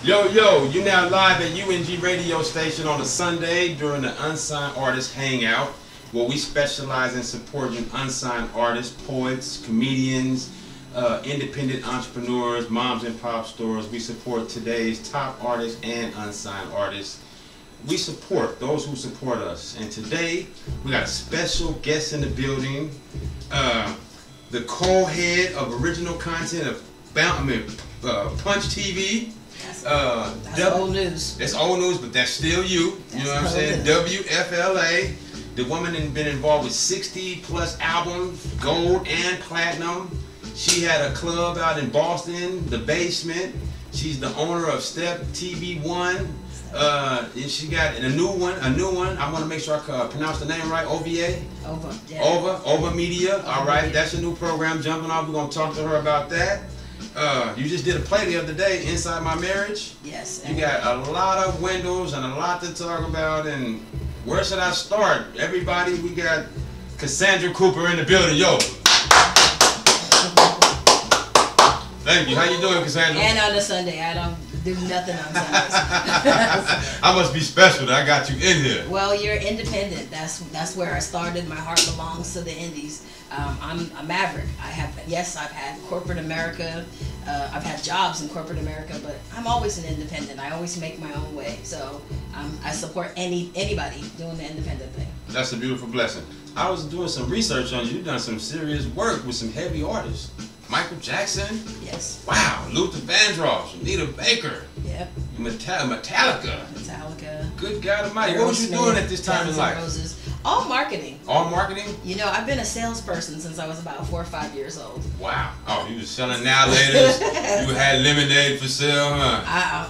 Yo, you now live at UNG radio station on a Sunday during the Unsigned Artist Hangout, where we specialize in supporting unsigned artists, poets, comedians, independent entrepreneurs, moms and pop stores. We support today's top artists and unsigned artists. We support those who support us. And today, we got a special guest in the building, the co-head of original content of Punch TV. That's old news. That's old news, but that's still you. You know what I'm saying? WFLA. The woman has been involved with 60 plus albums, gold and platinum. She had a club out in Boston, The Basement. She's the owner of Step TV One. And she got a new one. I want to make sure I pronounce the name right. OVA. Over Media. All right, that's a new program jumping off. We're gonna talk to her about that. You just did a play the other day, Inside My Marriage. Yes. You got a lot of windows and a lot to talk about. And where should I start? Everybody, we got Cassandra Cooper in the building. Yo. Thank you. How you doing, Cassandra? And on a Sunday, I don't do nothing on Sundays. I must be special that I got you in here. Well, you're independent. That's where I started. My heart belongs to the indies. I'm a maverick. I've had corporate America. I've had jobs in corporate America, but I'm always an independent. I always make my own way. So I support anybody doing the independent thing. That's a beautiful blessing. I was doing some research on you. You've done some serious work with some heavy artists. Michael Jackson. Yes. Wow. Luther Vandross, Anita Baker. Yep. Metallica. Good God Almighty. What was you doing at this time in life? Roses. All marketing. All marketing? You know, I've been a salesperson since I was about 4 or 5 years old. Wow. Oh, you was selling now laters. You had lemonade for sale, huh?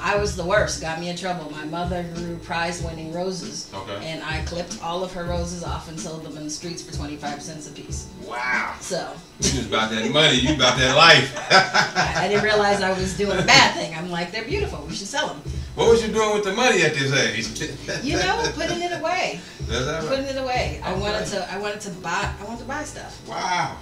I was the worst. Got me in trouble. My mother grew prize-winning roses. Okay. And I clipped all of her roses off and sold them in the streets for 25 cents a piece. Wow. So. You was about that money. You about that life. I didn't realize I was doing a bad thing. I'm like, they're beautiful. We should sell them. What was you doing with the money at this age? You know, putting it away. Is that right? Putting it away. Okay. I wanted to buy stuff. Wow.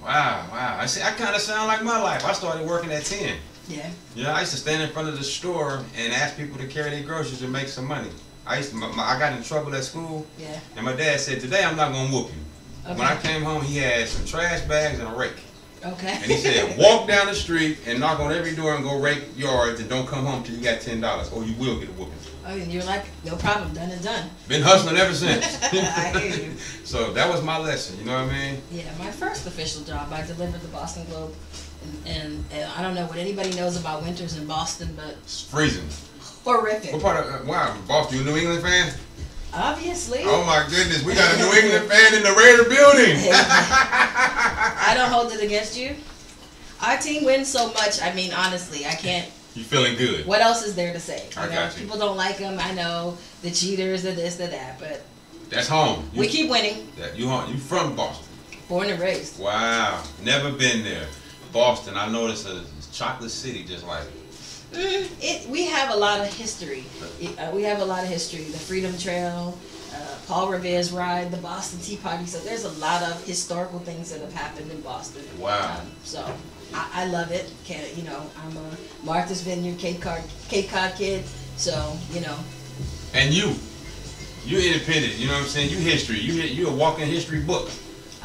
I see. I kind of sound like my life. I started working at 10. Yeah. Yeah, I used to stand in front of the store and ask people to carry their groceries and make some money. I got in trouble at school. Yeah. And my dad said, "Today I'm not gonna whoop you." Okay. When I came home, he had some trash bags and a rake. Okay. And he said, "Walk down the street and knock on every door and go rake yards and don't come home till you got $10, or you will get a whooping." Oh, and you're like, no problem, done and done. Been hustling ever since. I hear you. So that was my lesson, you know what I mean? Yeah, my first official job, I delivered the Boston Globe. And I don't know what anybody knows about winters in Boston, but... It's freezing. Horrific. What part of, wow, Boston, you a New England fan? Obviously. Oh my goodness, we got a New England fan in the Raider building. I don't hold it against you. Our team wins so much, I mean, honestly, I can't... You feeling good. What else is there to say? I got you. People don't like them, I know, the cheaters, the this, the that, but... That's home. We keep winning. You from Boston? Born and raised. Wow, never been there. Boston, I noticed a chocolate city just like... We have a lot of history. We have a lot of history. The Freedom Trail, Paul Revere's ride, the Boston Tea Party. So there's a lot of historical things that have happened in Boston. Wow. So I love it. I'm a Martha's Vineyard Cape Cod kid. So And you're independent. You know what I'm saying? You history. You're a walking history book.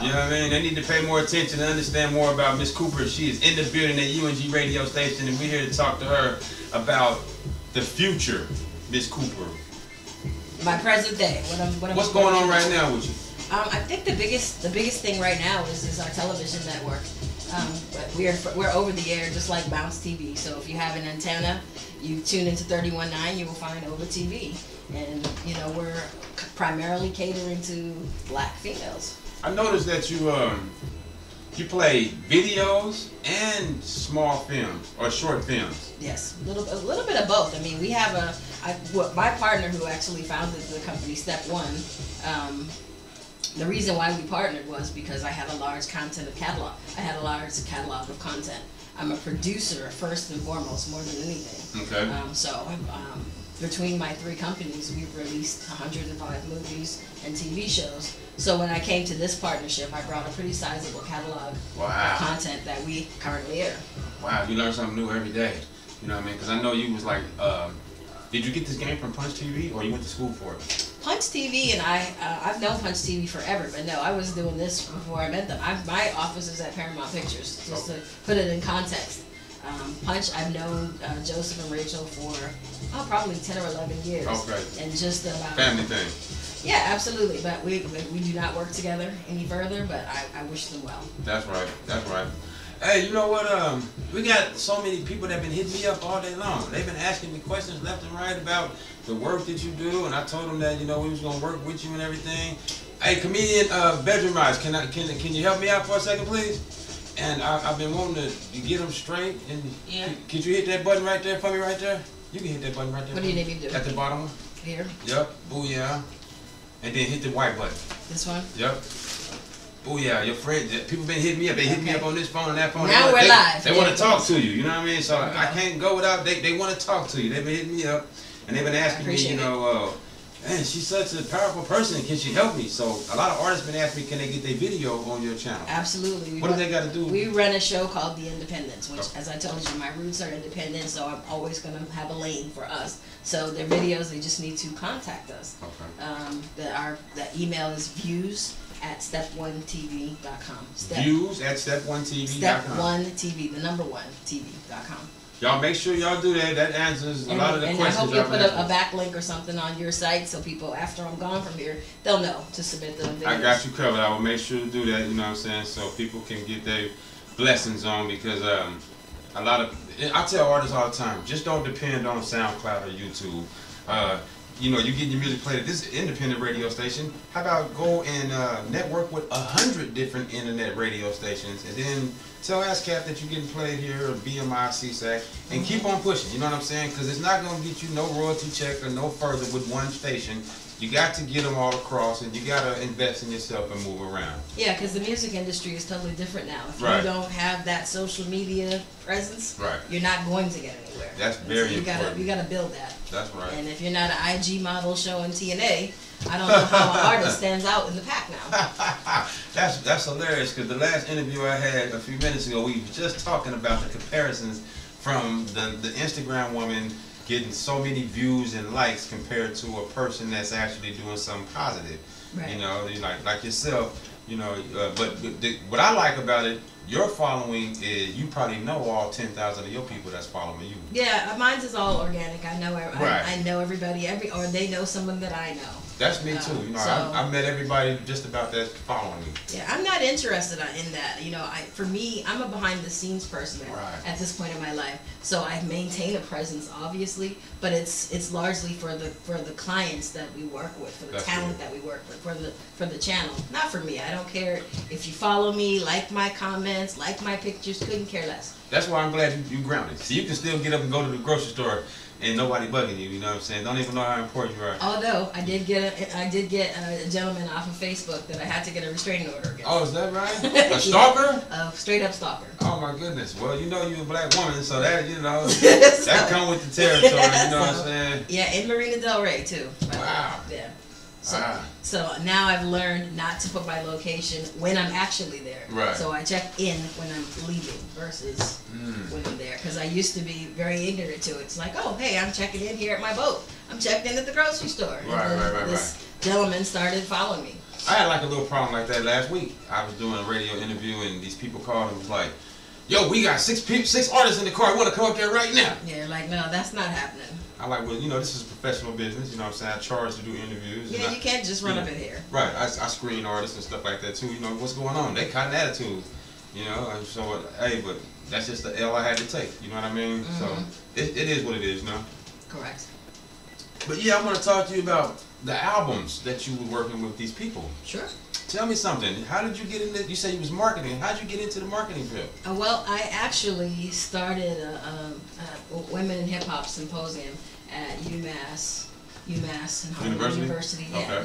You know what I mean? They need to pay more attention and understand more about Miss Cooper. She is in the building at UNG radio station, and we're here to talk to her about the future, Miss Cooper. My present day. What's going on right now with you? I think the biggest thing right now is our television network. We're over the air just like Bounce TV. So if you have an antenna, you tune into 31.9, you will find Over TV, and we're primarily catering to black females. I noticed that you play videos and small films or short films. Yes, a little bit of both. I mean, we have my partner who actually founded the company Step One. The reason why we partnered was because I had a large catalog. I had a large catalog of content. I'm a producer first and foremost, more than anything. Okay. Between my 3 companies, we've released 105 movies and TV shows. So when I came to this partnership, I brought a pretty sizable catalog of content that we currently air. Wow, you learn something new every day. You know what I mean? Because I know you was like, did you get this game from Punch TV or you went to school for it? Punch TV and I've known Punch TV forever, but no, I was doing this before I met them. My office is at Paramount Pictures, just to put it in context. Punch, I've known Joseph and Rachel for probably 10 or 11 years. Okay. And just about family thing. Yeah, absolutely. But we do not work together any further. But I wish them well. That's right. That's right. Hey, you know what? We got so many people that have been hitting me up all day long. They've been asking me questions left and right about the work that you do, and I told them that we was gonna work with you and everything. Hey, comedian Bedroom Eyes, can you help me out for a second, please? And I've been wanting to get them straight. And yeah. Could you hit that button right there for me, right there? You can hit that button right there. What do you need me to do? At the bottom one. Here. Yep. Booyah. And then hit the white button. This one. Yep. Oh yeah, your friend, people been hitting me up. They hit me up on this phone and that phone. Now we're live. They want to talk to you. You know what I mean? So I can't go without. They want to talk to you. They've been hitting me up, and they've been asking me. Man, she's such a powerful person. Can she help me? So a lot of artists been asking me, can they get their video on your channel? Absolutely. What do they got to do? We run a show called The Independents, which, as I told you, my roots are independent, so I'm always going to have a lane for us. So their videos, they just need to contact us. Okay. The email is views@step1tv.com. Views at step1tv.com. Step1tv, the number 1 TV.com. Y'all make sure y'all do that. That answers a lot of the questions. And I hope you put a backlink or something on your site so people, after I'm gone from here, they'll know to submit the videos. I got you covered. I will make sure to do that, you know what I'm saying, so people can get their blessings on, because I tell artists all the time, just don't depend on SoundCloud or YouTube. You get your music played at this independent radio station. How about go and network with 100 different internet radio stations, and then tell ASCAP that you're getting played here, or BMI, CSAC, and keep on pushing. You know what I'm saying? Because it's not going to get you no royalty check or no further with one station. You got to get them all across, and you got to invest in yourself and move around. Yeah, because the music industry is totally different now. If right. you don't have that social media presence, right. you're not going to get anywhere. That's very important. You got to build that. That's right. And if you're not an IG model showing TNA, I don't know how an artist stands out in the pack now. That's hilarious, because the last interview I had a few minutes ago, we were just talking about the comparisons from the Instagram woman getting so many views and likes compared to a person that's actually doing something positive. Right. You know, like yourself. But what I like about it, your following is, you probably know all 10,000 of your people that's following you. Yeah, mine is all organic. I know right. I know everybody, or they know someone that I know. That's me too. I met everybody just about that following me. Yeah, I'm not interested in that. For me, I'm a behind the scenes person at this point in my life. So I maintain a presence, obviously, but it's largely for the clients that we work with, for the talent that we work with, for the channel. Not for me. I don't care if you follow me, like my comments, like my pictures. Couldn't care less. That's why I'm glad you grounded. So you can still get up and go to the grocery store and nobody bugging you, you know what I'm saying? Don't even know how important you are. Although I did get a gentleman off of Facebook that I had to get a restraining order against. Oh, is that right? A stalker? A straight up stalker. Oh my goodness. Well, you're a black woman, so that that come with the territory. You know what I'm saying? Yeah, in Marina Del Rey too. Wow. Yeah. So now I've learned not to put my location when I'm actually there. Right. So I check in when I'm leaving versus when I'm there. Because I used to be very ignorant to it. It's like, oh, hey, I'm checking in here at my boat. I'm checked in at the grocery store. Right. This gentleman started following me. I had a little problem like that last week. I was doing a radio interview, and these people called and was like, yo, we got six artists in the car. I want to come up there right now. Yeah, no, that's not happening. I well, this is professional business, you know what I'm saying? I charge to do interviews. Yeah, you can't just run up in here. Right, I screen artists and stuff like that too, what's going on? They kind of attitudes, and so, hey, but that's just the L I had to take, you know what I mean? So, it is what it is, Correct. But yeah, I want to talk to you about the albums that you were working with these people. Sure. Tell me something. How did you get into? You said you was marketing. How did you get into the marketing field? Well, I actually started a Women in Hip Hop Symposium at UMass and Harvard University. Yeah,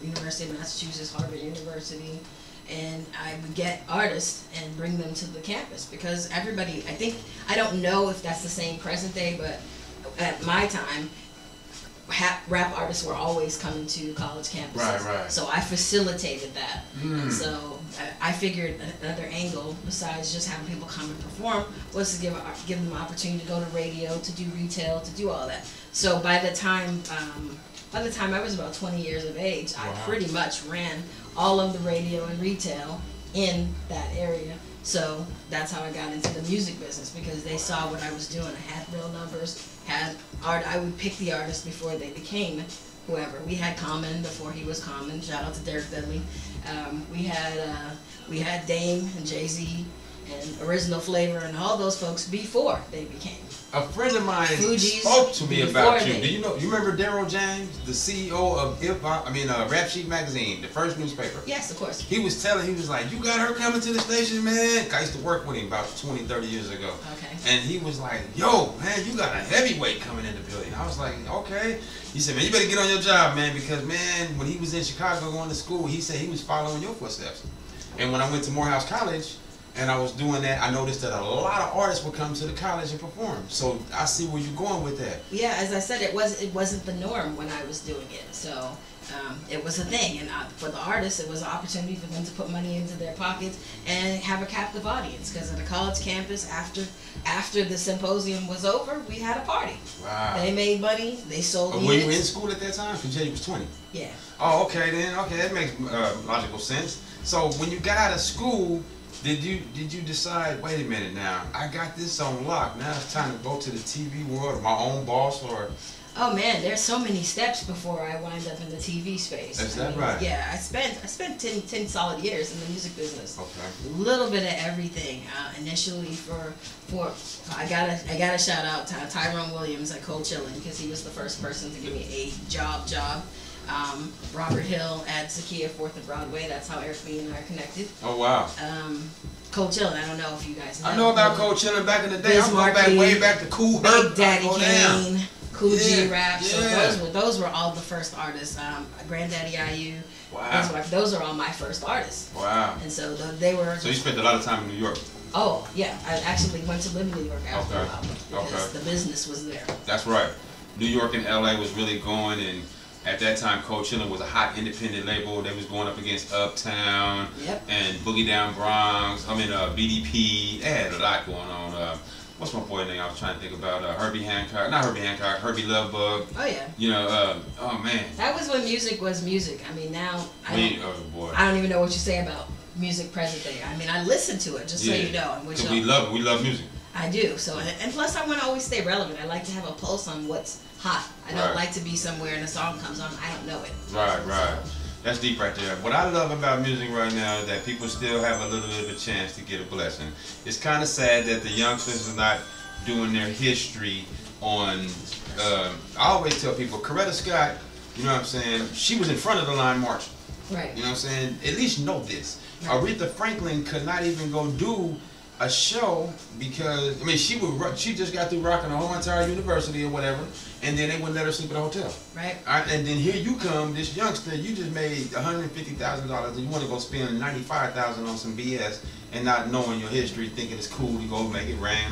University of Massachusetts, Harvard University. And I would get artists and bring them to the campus, because everybody, I don't know if that's the same present day, but at my time, rap artists were always coming to college campuses. Right. So I facilitated that. So I figured another angle besides just having people come and perform was to give them an opportunity to go to radio, to do retail, to do all that. So by the time I was about 20 years of age, I pretty much ran all of the radio and retail in that area. So that's how I got into the music business, because they saw what I was doing. I had real numbers, had art. I would pick the artists before they became whoever. We had Common before he was Common. Shout out to Derek Dudley. We had Dame and Jay-Z and Original Flavor and all those folks before they became. A friend of mine Fugees spoke to me about you. they- Do you know? You remember Daryl James, the CEO of Rap Sheet Magazine, the first newspaper? Yes, of course. He was like, you got her coming to the station, man. I used to work with him about 20, 30 years ago. Okay. And he was like, yo, man, you got a heavyweight coming in the building. I was like, okay. He said, man, you better get on your job, man, because, man, when he was in Chicago going to school, he said he was following your footsteps. And when I went to Morehouse College, and I was doing that, I noticed that a lot of artists would come to the college and perform. So I see where you're going with that. Yeah, as I said, it wasn't the norm when I was doing it. So it was a thing, and for the artists, it was an opportunity for them to put money into their pockets and have a captive audience. Because at a college campus, after the symposium was over, we had a party. Wow. They made money. They sold units. Were you in school at that time? Because you was 20. Yeah. Oh, okay then. Okay, that makes logical sense. So when you got out of school, did you decide, wait a minute now, I got this on lock, now it's time to go to the TV world, my own boss, or? Oh man, there's so many steps before I wind up in the TV space. Is that right? Yeah, I spent 10 solid years in the music business. Okay. A little bit of everything. Initially I gotta shout out to Tyrone Williams at Cold Chillin', because he was the first person to give me a job. Robert Hill at Zakia 4th and Broadway. That's how Eric B and I are connected. Oh wow. Cold Chillin', I don't know if you guys know. I know about Cold Chillin' back in the day. I'm going back way back to Cool Herc. Big Daddy Kane, Cool G Rap. Yeah. So those were all the first artists. Granddaddy IU. Wow. Those are all my first artists. Wow. And so they were. So you spent a lot of time in New York. Oh yeah, I actually went to live in New York after a while because the business was there. That's right. New York and LA was really going, and at that time, Cold Chillin' was a hot independent label. They was going up against Uptown and Boogie Down Bronx. BDP. They had a lot going on. What's my boy name? I was trying to think about Herbie Hancock. Not Herbie Hancock. Herbie Lovebug. Oh yeah. You know. Oh man. That was when music was music. I mean, now I don't even know what you say about music present day. I mean, I listen to it just so you know. Because we love it. We love music. I do. So, and plus, I want to always stay relevant. I like to have a pulse on what's hot. I don't like to be somewhere and a song comes on, I don't know it. Right. That's deep right there. What I love about music right now is that people still have a little bit of a chance to get a blessing. It's kind of sad that the youngsters are not doing their history on, I always tell people, Coretta Scott, you know what I'm saying, she was in front of the line marching. Right. You know what I'm saying? At least know this. Right. Aretha Franklin could not even go do a show because, I mean, she just got through rocking a whole entire university or whatever, and then they wouldn't let her sleep at a hotel. Right. And then here you come, this youngster, you just made $150,000 and you want to go spend $95,000 on some BS and not knowing your history, thinking it's cool to go make it rain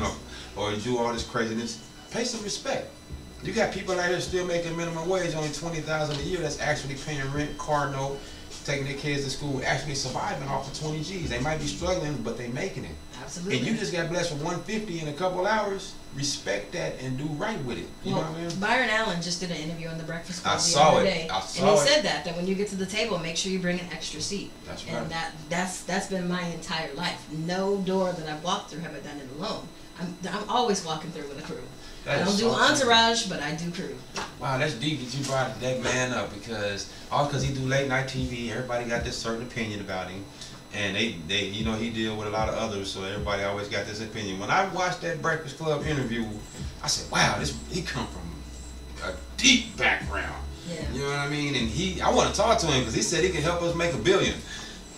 or do all this craziness. Pay some respect. You got people out here still making minimum wage, only $20,000 a year, that's actually paying rent, car note, taking their kids to school, actually surviving off of 20 G's. They might be struggling, but they making it. Absolutely. And you just got blessed with $150 in a couple hours. Respect that and do right with it. You know what I mean? Byron Allen just did an interview on the Breakfast Club the other day. I saw and he said that when you get to the table, make sure you bring an extra seat. That's right. And that's been my entire life. No door that I've walked through have I done it alone. I'm always walking through with a crew. I don't do entourage, but I do crew. Wow, that's deep that you brought that man up because he do late night TV. Everybody got this certain opinion about him, and they you know he deal with a lot of others, so everybody always got this opinion. When I watched that Breakfast Club interview, I said, wow, he come from a deep background. Yeah. You know what I mean? And I want to talk to him because he said he can help us make $1 billion.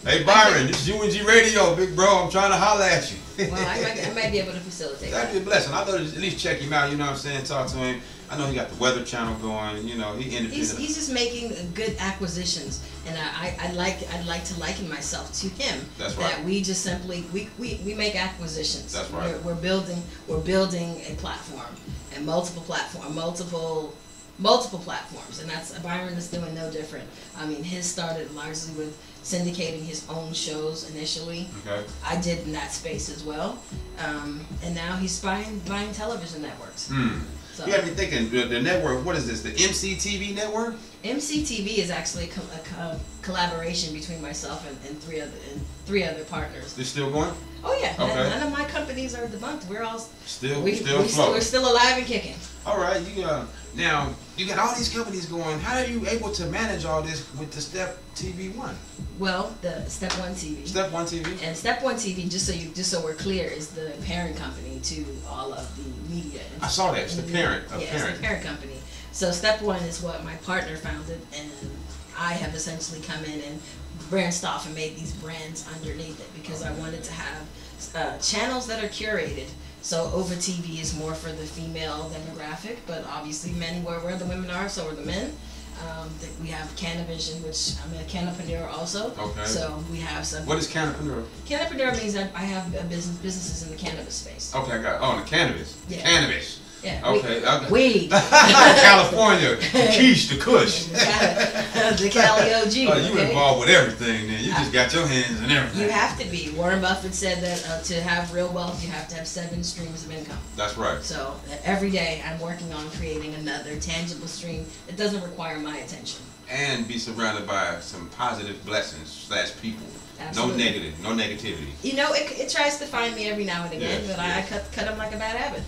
Hey Byron, this is UNG Radio, big bro. I'm trying to holler at you. Well, I might be able to facilitate That'd be a blessing. I thought at least check him out, you know what I'm saying, talk to him. I know he got the Weather Channel going, you know, he independent. He's just making good acquisitions, and I'd like to liken myself to him. That's right. That we just simply we make acquisitions. That's right. We're building a platform and multiple multiple platforms, and that's Byron is doing no different. I mean, his started largely with syndicating his own shows initially. Okay. I did in that space as well, and now he's buying television networks. So, you got me thinking. The network. What is this? The MCTV network? MCTV is actually a collaboration between myself and three other partners. They're still going? Oh yeah. Okay. None of my companies are debunked. We're all still floating. We're still alive and kicking. All right. Now you got all these companies going. How are you able to manage all this with the Step TV One? Well, the Step One TV. Step One TV. And Step One TV, just so we're clear, is the parent company to all of the media. I saw that. It's the parent. It's the parent company. So Step One is what my partner founded, and I have essentially come in and branched off and made these brands underneath it because I wanted to have channels that are curated. So Over TV is more for the female demographic, but obviously men, where the women are, so are the men. We have Canavision, which I'm a canapreneur also. Okay. So we have some. What is canapreneur? Canapreneur means I have businesses in the cannabis space. Okay, I got it. Oh, the cannabis. Yeah. Cannabis. Yeah. Okay. Weed. California. The Quiche, the Kush. The Cali OG. Oh, you involved with everything then. You just got your hands in everything. You have to be. Warren Buffett said that to have real wealth, you have to have 7 streams of income. That's right. So every day I'm working on creating another tangible stream that doesn't require my attention. And be surrounded by some positive blessings / people. Absolutely. No negativity. You know, it tries to find me every now and again, Yes, but yes. I cut them like a bad habit.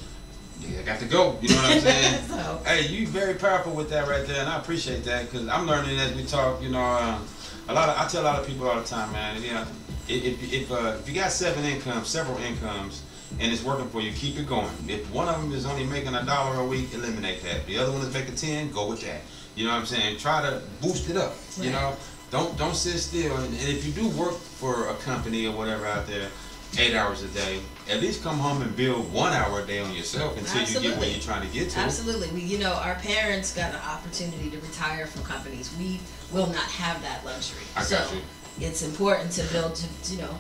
Yeah, I got to go. You know what I'm saying? So. Hey, you very powerful with that right there, and I appreciate that because I'm learning as we talk. You know, I tell a lot of people all the time, man. You know, if you got several incomes, and it's working for you, keep it going. If one of them is only making $1 a week, eliminate that. The other one is making 10, go with that. You know what I'm saying? Try to boost it up. Right. You know, don't sit still. And if you do work for a company or whatever out there, 8 hours a day, at least come home and build 1 hour a day on yourself until you get where you're trying to get to. Absolutely. Our parents got an opportunity to retire from companies. We will not have that luxury. I got you. It's important to build your own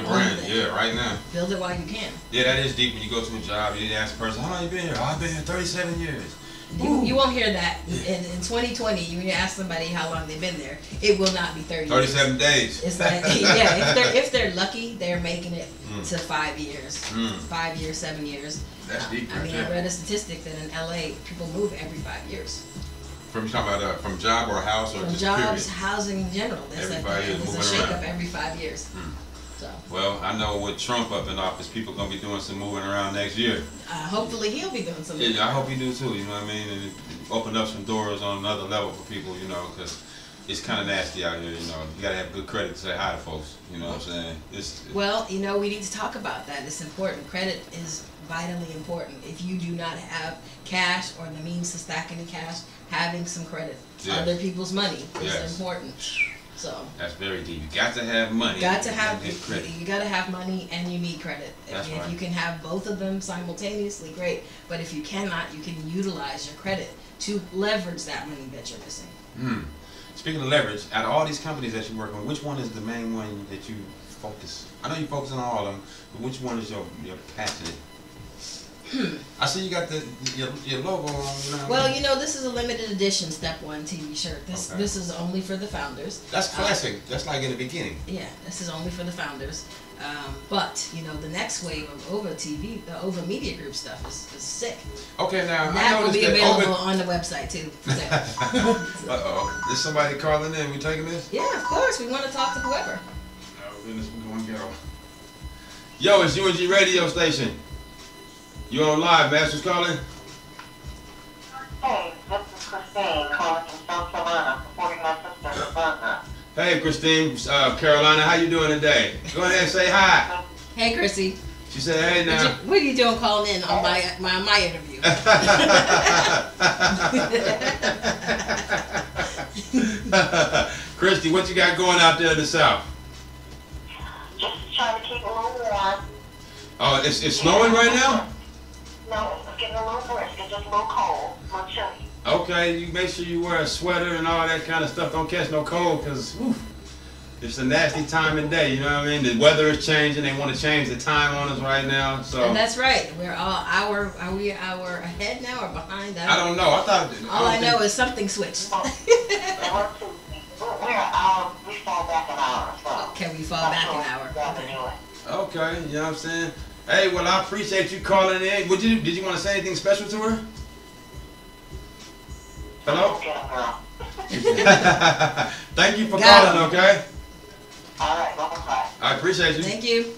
brand. thing. Yeah, right now. Build it while you can. Yeah, that is deep when you go to a job. You ask a person, how long you been here? Oh, I've been here 37 years. You won't hear that in 2020. You ask somebody how long they've been there, it will not be 37 days. It's like if they're lucky, they're making it to 5 years, 5 years, 7 years. That's deep. I mean, I read a statistic that in LA people move every 5 years. From you talking about from job or house or from just jobs, period? housing in general. There's Every 5 years, there's a moving shake around. up every 5 years. So. Well, I know with Trump up in office, people gonna be doing some moving around next year. Hopefully he'll be doing something. Yeah, I hope he do too. You know what I mean? And it open up some doors on another level for people. You know, because it's kind of nasty out here. You know, you gotta have good credit to say hi to folks. You know what I'm saying? Well, we need to talk about that. It's important. Credit is vitally important. If you do not have cash or the means to stack any cash, having some credit, other people's money is important. So that's very deep. You got to have money. You got to have credit. You got to have money and you need credit. That's right. If you can have both of them simultaneously, great. But if you cannot, you can utilize your credit to leverage that money that you're missing. Speaking of leverage, out of all these companies that you work on, which one is the main one that you focus? I know you focus on all of them, but which one is your passionate? I see you got your logo on. Well, this is a limited edition Step One TV shirt. This is only for the founders. That's classic. That's like in the beginning. Yeah, this is only for the founders. But the next wave of Over TV, the Over Media Group stuff is sick. Okay, now that will be available on the website too. Is somebody calling in? We taking this? Yeah, of course. We want to talk to whoever. Oh goodness, we're going to go. Yo, it's UNG radio station. You on live, Master's calling? Hey, this is Christine calling from South Carolina, supporting my sister, Roberta. Hey, Christine, Carolina, how you doing today? Go ahead and say hi. Hey, Chrissy. She said, hey now. What are you doing calling in on my interview? Christy, what you got going out there in the South? Just trying to keep a little warm. Oh, it's snowing right now? No, it's getting a little brisk. It's just a little cold, a little chilly. Okay, you make sure you wear a sweater and all that kind of stuff. Don't catch no cold, because It's a nasty time and day, you know what I mean? The weather is changing. They want to change the time on us right now. So. And that's right. We're all are we hour ahead now or behind? I don't know. I thought. All I know is something switched. We fall back an hour. So. Can we fall back an hour? Okay. Okay, you know what I'm saying? Hey, well, I appreciate you calling in. Did you want to say anything special to her? Hello? Thank you for calling, okay? All right, bye-bye. I appreciate you. Thank you.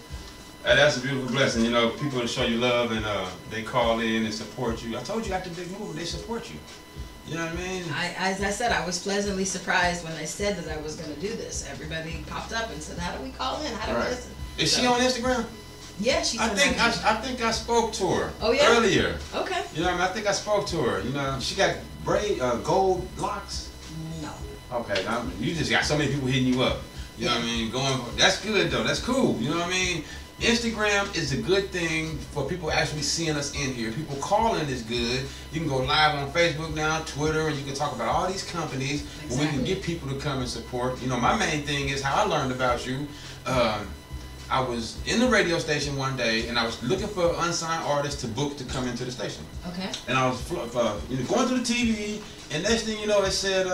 Hey, that's a beautiful blessing. You know, people that show you love and they call in and support you. I told you after the big move, they support you. You know what I mean? As I said, I was pleasantly surprised when they said that I was going to do this. Everybody popped up and said, "How do we call in? How do we listen?" Is she on Instagram? Yeah, she's. I think I spoke to her. Oh, yeah? Earlier. Okay. You know what I mean? I think I spoke to her. You know, she got gold locks. No. Okay, you just got so many people hitting you up. You know what I mean? That's good though. That's cool. You know what I mean? Instagram is a good thing for people actually seeing us in here. People calling is good. You can go live on Facebook now, Twitter, and you can talk about all these companies. Exactly. Where we can get people to come and support. You know, my main thing is how I learned about you. I was in the radio station one day, and I was looking for unsigned artists to book to come into the station. Okay. And I was going through the TV, and next thing you know, it said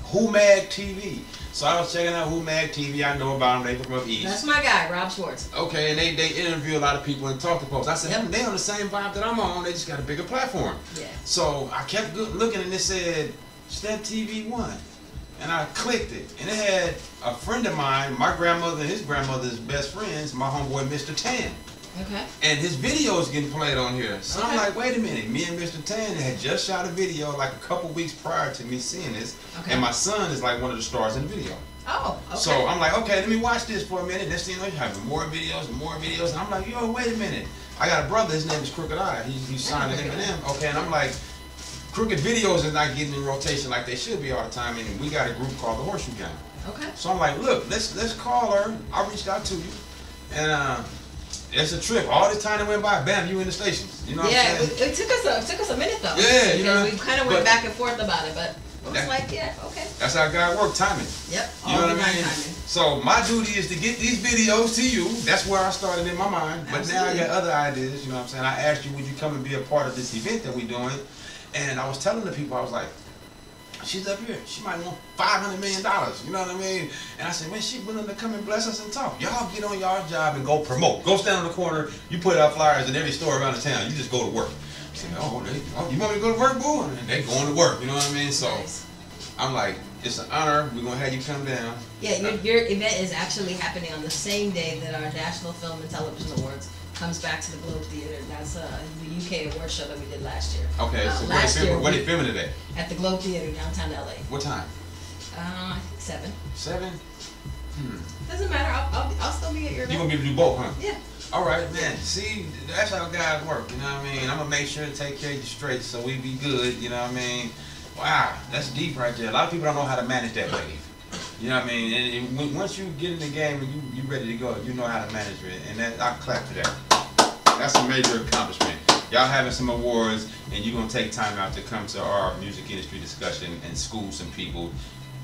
Who Mag TV. So I was checking out Who Mag TV. I know about them. They from up east. That's my guy, Rob Schwartz. Okay, and they interview a lot of people and talk to folks. I said, Yep. they on the same vibe that I'm on. They just got a bigger platform. Yeah. So I kept looking, and it said Step TV 1. And I clicked it, and it had a friend of mine, my grandmother and his grandmother's best friends, my homeboy Mr. Tan. Okay. And his video is getting played on here. So I'm Okay. like, wait a minute, me and Mr. Tan had just shot a video like a couple weeks prior to me seeing this. Okay. And my son is like one of the stars in the video. Oh, okay. So I'm like, okay, let me watch this for a minute. Next thing you know, you're having more videos and more videos. And I'm like, yo, wait a minute. I got a brother, his name is Crooked Eye. He's signed to Eminem. Okay, and I'm like, Crooked videos is not getting in rotation like they should be all the time, and we got a group called the Horseshoe Gang. Okay. So I'm like, look, let's call her. I reached out to you, and it's a trip. All this time that went by, bam, you in the stations. You know what I'm saying? It took us a minute though. Yeah, you know. We kind of went back and forth about it, but it was like, yeah, okay. That's how God works, timing. Yep. You know what I divine mean? timing. So my duty is to get these videos to you. That's where I started in my mind. But now I Absolutely. got other ideas. You know what I'm saying? I asked you, would you come and be a part of this event that we're doing? And I was telling the people, I was like, she's up here. She might want $500 million. You know what I mean? And I said, man, she willing to come and bless us and talk. Y'all get on y'all job and go promote. Go stand on the corner. You put out flyers in every store around the town. You just go to work. I said, oh, you want me to go to work, boo? And they going to work. You know what I mean? So Nice. I'm like, it's an honor. We're going to have you come down. Yeah, your event is actually happening on the same day that our National Film and Television Awards comes back to the Globe Theatre. That's the UK award show that we did last year. Okay, so where they filming today? At the Globe Theatre downtown LA. What time? I think 7. 7? Doesn't matter. I'll still be at your You're event. going to be able to do both, huh? Yeah. All right, man. See, that's how guys work, you know what I mean? I'm going to make sure to take care of you straight so we be good, you know what I mean? Wow, that's deep right there. A lot of people don't know how to manage that wave. You know what I mean? And once you get in the game and you ready to go, you know how to manage it. And that, I clap for that. That's a major accomplishment. Y'all having some awards, and you're going to take time out to come to our music industry discussion and school some people.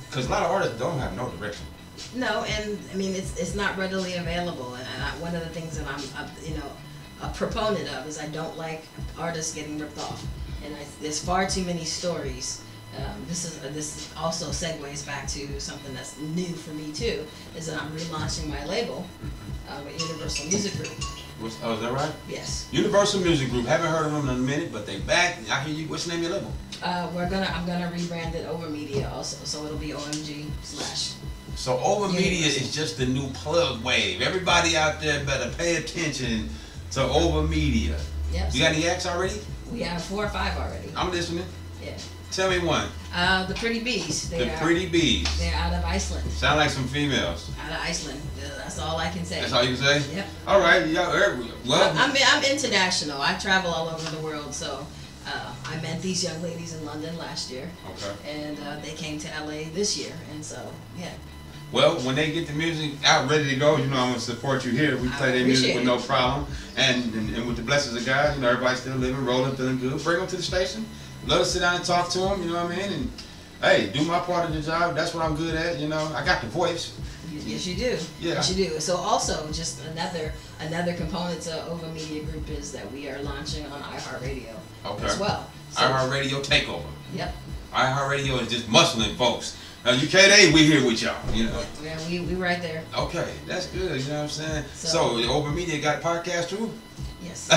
Because a lot of artists don't have no direction. No, and I mean it's not readily available. And one of the things that I'm a proponent of is I don't like artists getting ripped off. And there's far too many stories. This also segues back to something that's new for me too. Is that I'm relaunching my label, with Universal Music Group. Oh, is that right? Yes. Universal Music Group. Haven't heard of them in a minute, but they back. I hear you. What's the name of your label? I'm gonna rebrand it Over Media also, so it'll be OMG/. So Over Media is just the new plug wave. Everybody out there better pay attention to Over Media. Yep. You got any acts already? We have 4 or 5 already. I'm listening. Yeah. Tell me one. The Pretty Bees. The Pretty Bees. They're out of Iceland. Sound like some females. Out of Iceland. That's all I can say. That's all you can say? Yep. All right. Well, I'm international. I travel all over the world, so I met these young ladies in London last year. Okay. And they came to LA this year, and so yeah. Well, when they get the music out ready to go, you know I'm gonna support you here. We play their music with no problem, and with the blessings of God, you know everybody's still living, rolling, feeling good. Bring them to the station. Let us sit down and talk to them. You know what I mean? And hey, do my part of the job. That's what I'm good at. You know, I got the voice. Yes, you do. Yeah. Yes, you do. So also, just another component to Ova Media Group is that we are launching on iHeartRadio as well. So, iHeartRadio takeover. Yep. iHeartRadio is just muscling folks. Now UKDA, we here with y'all. You know. Yeah, we right there. Okay, that's good. You know what I'm saying? So the Ova Media got podcast too. Yes.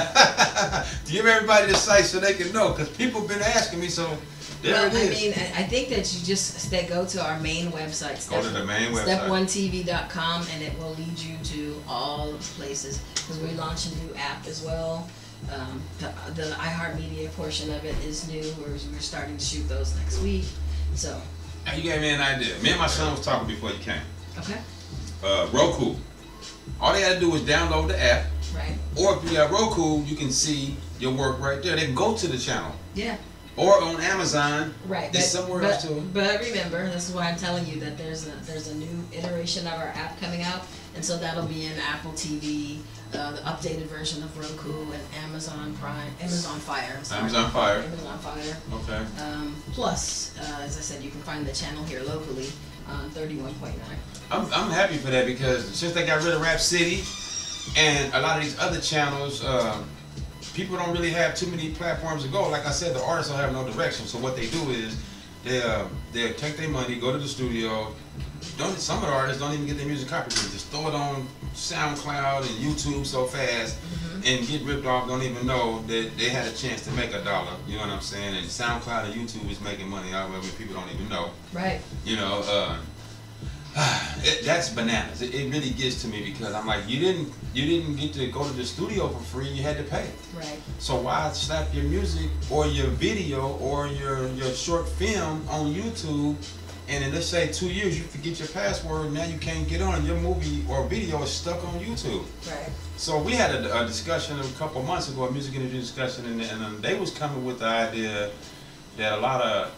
Give everybody the site so they can know, because people been asking me. So there it is. I mean, I think that you just go to our main website. Go to the main website. Step1tv.com, and it will lead you to all of the places, because we launched a new app as well. The iHeartMedia portion of it is new. We're starting to shoot those next week. So. You gave me an idea. Me and my son was talking before you came. Okay. Roku. All they had to do was download the app. Right. Or if you got Roku, you can see your work right there. They can go to the channel. Yeah. Or on Amazon. Right. There's somewhere else too. But remember, this is why I'm telling you that there's a new iteration of our app coming out, and so that'll be in Apple TV, the updated version of Roku, and Amazon Prime, Amazon Fire. Amazon Fire. Amazon Fire. Okay. Plus, as I said, you can find the channel here locally on 31.9. I'm happy for that, because since they got rid of Rap City and a lot of these other channels, people don't really have too many platforms to go. Like I said, the artists don't have no direction. So what they do is they take their money, go to the studio. Some of the artists don't even get their music copyrighted. Just throw it on SoundCloud and YouTube so fast and get ripped off. Don't even know that they had a chance to make $1. You know what I'm saying? And SoundCloud and YouTube is making money out of it. People don't even know. Right. You know. That's bananas. It really gets to me, because I'm like, you didn't get to go to the studio for free. You had to pay. Right. So why slap your music or your video or your short film on YouTube, and in, let's say, 2 years you forget your password, and now you can't get on, and your movie or video is stuck on YouTube. Right. So we had a discussion a couple months ago, a music industry discussion, and they was coming with the idea that a lot of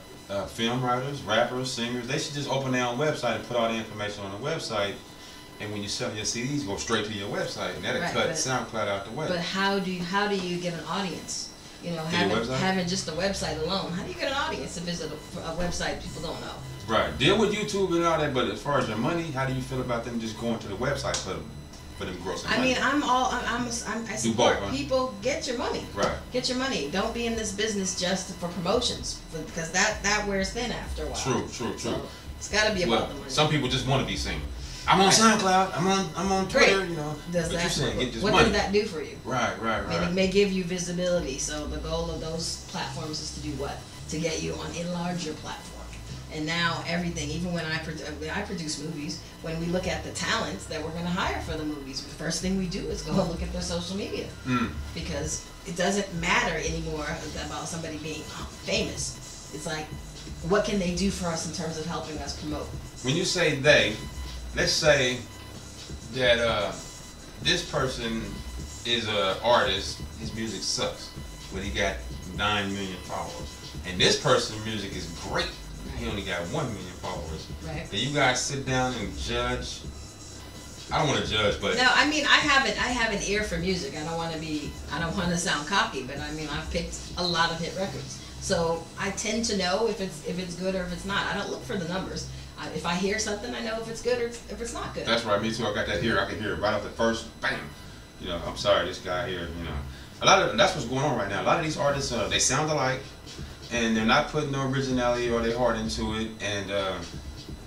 film writers, rappers, singers, they should just open their own website and put all the information on the website, and when you sell your CDs, go straight to your website, and that'll cut SoundCloud out the way. But how do you get an audience? You know, having just a website alone, how do you get an audience to visit a website people don't know? Right. Deal with YouTube and all that, but as far as your money, how do you feel about them just going to the website for them grossing money? I mean, I support people. Get your money. Right. Get your money. Don't be in this business just for promotions, because that wears thin after a while. True. So it's got to be about the money. Some people just want to be seen. I'm on SoundCloud. I'm on Twitter. Great. You know. What does that do for you? Right. I mean, it may give you visibility. So the goal of those platforms is to do what? To get you on a larger platform. And now everything, even when I produce movies, when we look at the talents that we're going to hire for the movies, the first thing we do is go and look at their social media. Because it doesn't matter anymore about somebody being famous. It's like, what can they do for us in terms of helping us promote? When you say they, let's say that this person is an artist, his music sucks, but he got 9 million followers. And this person's music is great. He only got 1 million followers. Right. Then you guys sit down and judge. I don't want to judge, but no. I mean, I have an ear for music. I don't want to sound cocky, but I mean, I've picked a lot of hit records, so I tend to know if it's good or if it's not. I don't look for the numbers. If I hear something, I know if it's good or if it's not good. That's right. Me too. I got that here. I can hear it right off the first bam. You know, I'm sorry, this guy here. You know, that's what's going on right now. A lot of these artists, they sound alike. And they're not putting no originality or their heart into it, and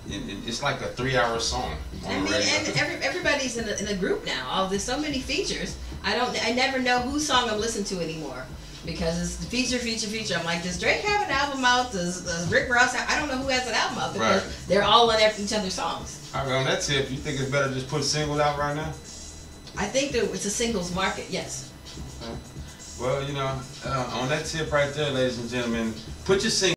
it's like a 3-hour song. I mean, and everybody's in a group now. There's so many features. I never know whose song I'm listening to anymore, because it's the feature. I'm like, does Drake have an album out? Does Rick Ross have? I don't know who has an album out, because they're all on each other's songs. I mean, on that tip, you think it's better to just put singles out right now? I think that it's a singles market. Yes. Okay. Well, you know, on that tip right there, ladies and gentlemen, put your single